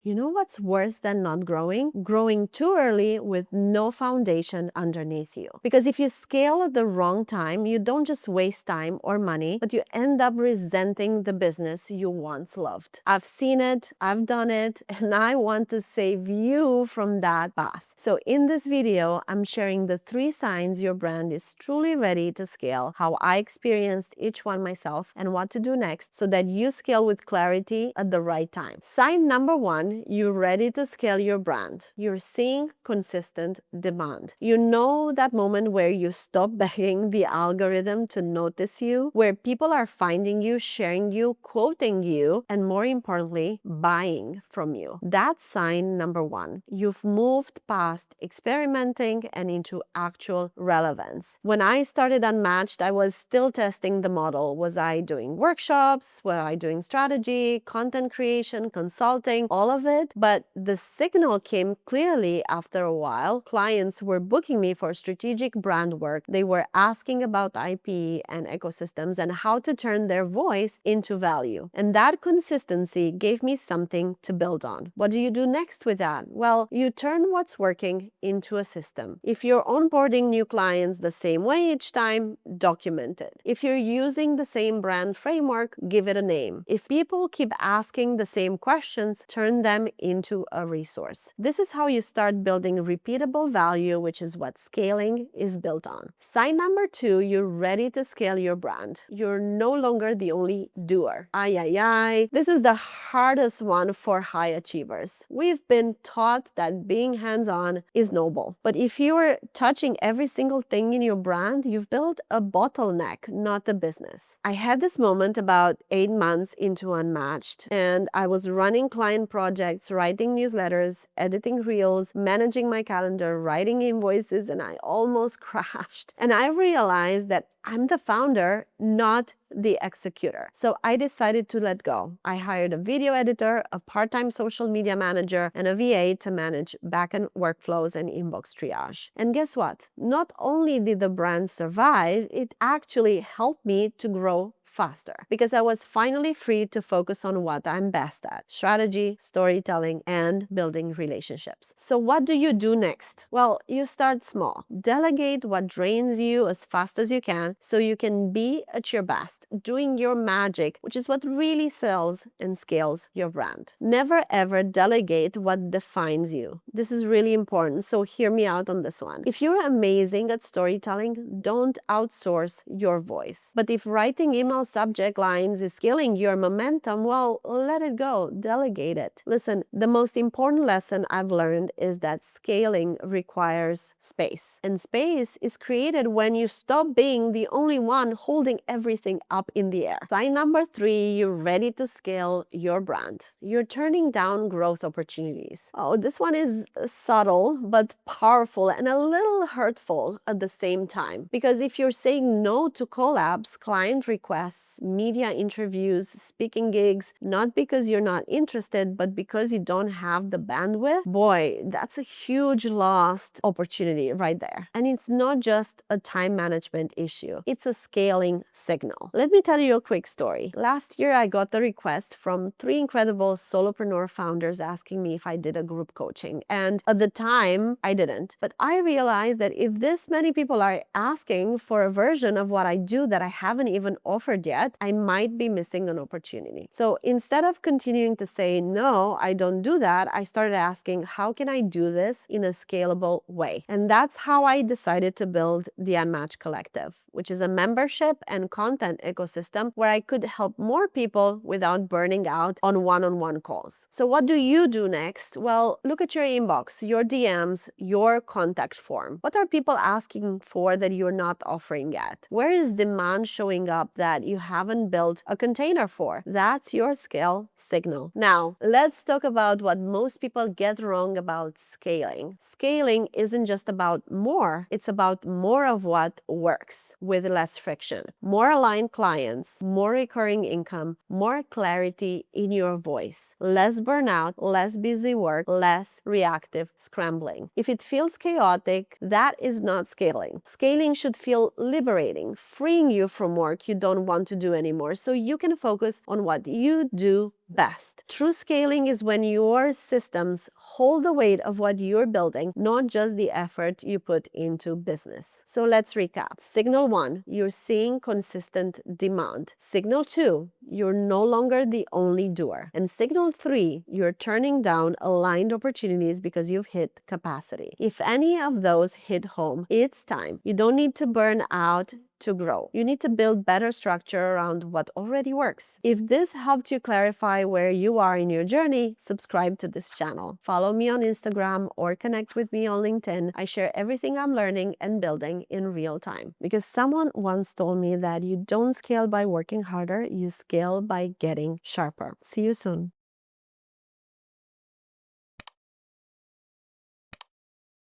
You know what's worse than not growing? Growing too early with no foundation underneath you. Because if you scale at the wrong time, you don't just waste time or money, but you end up resenting the business you once loved. I've seen it, I've done it, and I want to save you from that path. So in this video, I'm sharing the 3 signs your brand is truly ready to scale, how I experienced each one myself, and what to do next so that you scale with clarity at the right time. Sign number 1, you're ready to scale your brand. You're seeing consistent demand. You know that moment where you stop begging the algorithm to notice you, where people are finding you, sharing you, quoting you, and more importantly, buying from you. That's sign number 1. You've moved past experimenting and into actual relevance. When I started Unmatched, I was still testing the model. Was I doing workshops? Was I doing strategy, content creation, consulting, all of it? But the signal came clearly after a while. Clients were booking me for strategic brand work. They were asking about IP and ecosystems and how to turn their voice into value. And that consistency gave me something to build on. What do you do next with that? Well, you turn what's working into a system. If you're onboarding new clients the same way each time, document it. If you're using the same brand framework, give it a name. If people keep asking the same questions, turn them into a resource. This is how you start building repeatable value, which is what scaling is built on. Sign number 2, you're ready to scale your brand. You're no longer the only doer. This is the hardest one for high achievers. We've been taught that being hands-on is noble. But if you're touching every single thing in your brand, you've built a bottleneck, not a business. I had this moment about 8 months into Unmatched, and I was running client projects, writing newsletters, editing reels, managing my calendar, writing invoices, and I almost crashed. And I realized that I'm the founder, not the executor. So I decided to let go. I hired a video editor, a part-time social media manager, and a VA to manage backend workflows and inbox triage. And guess what? Not only did the brand survive, it actually helped me to grow faster because I was finally free to focus on what I'm best at: strategy, storytelling, and building relationships. So what do you do next? Well, you start small. Delegate what drains you as fast as you can so you can be at your best, doing your magic, which is what really sells and scales your brand. Never ever delegate what defines you. This is really important, so hear me out on this one. If you're amazing at storytelling, don't outsource your voice. But if writing email subject lines is killing your momentum, well, let it go, delegate it. Listen, the most important lesson I've learned is that scaling requires space. And space is created when you stop being the only one holding everything up in the air. Sign number 3, you're ready to scale your brand. You're turning down growth opportunities. Oh, this one is subtle but powerful and a little hurtful at the same time. Because if you're saying no to collabs, client requests, media interviews, speaking gigs, not because you're not interested, but because you don't have the bandwidth, boy, that's a huge lost opportunity right there. And it's not just a time management issue, it's a scaling signal. Let me tell you a quick story. Last year, I got a request from 3 incredible solopreneur founders asking me if I did a group coaching. And at the time, I didn't. But I realized that if this many people are asking for a version of what I do that I haven't even offered yet, I might be missing an opportunity. So instead of continuing to say, no, I don't do that, I started asking, how can I do this in a scalable way? And that's how I decided to build the Unmatched Collective, which is a membership and content ecosystem where I could help more people without burning out on one-on-one calls. So what do you do next? Well, look at your inbox, your DMs, your contact form. What are people asking for that you're not offering yet? Where is demand showing up that you haven't built a container for? That's your scale signal. Now, let's talk about what most people get wrong about scaling. Scaling isn't just about more, it's about more of what works with less friction. More aligned clients, more recurring income, more clarity in your voice, less burnout, less busy work, less reactive scrambling. If it feels chaotic, that is not scaling. Scaling should feel liberating, freeing you from work you don't want to do anymore so you can focus on what you do best. True scaling is when your systems hold the weight of what you're building, not just the effort you put into business. So let's recap. Signal 1, you're seeing consistent demand. Signal 2, you're no longer the only doer. And signal 3, you're turning down aligned opportunities because you've hit capacity. If any of those hit home, it's time. You don't need to burn out to grow. You need to build better structure around what already works. If this helped you clarify where you are in your journey, subscribe to this channel. Follow me on Instagram or connect with me on LinkedIn. I share everything I'm learning and building in real time. Because someone once told me that you don't scale by working harder, you scale by getting sharper. See you soon.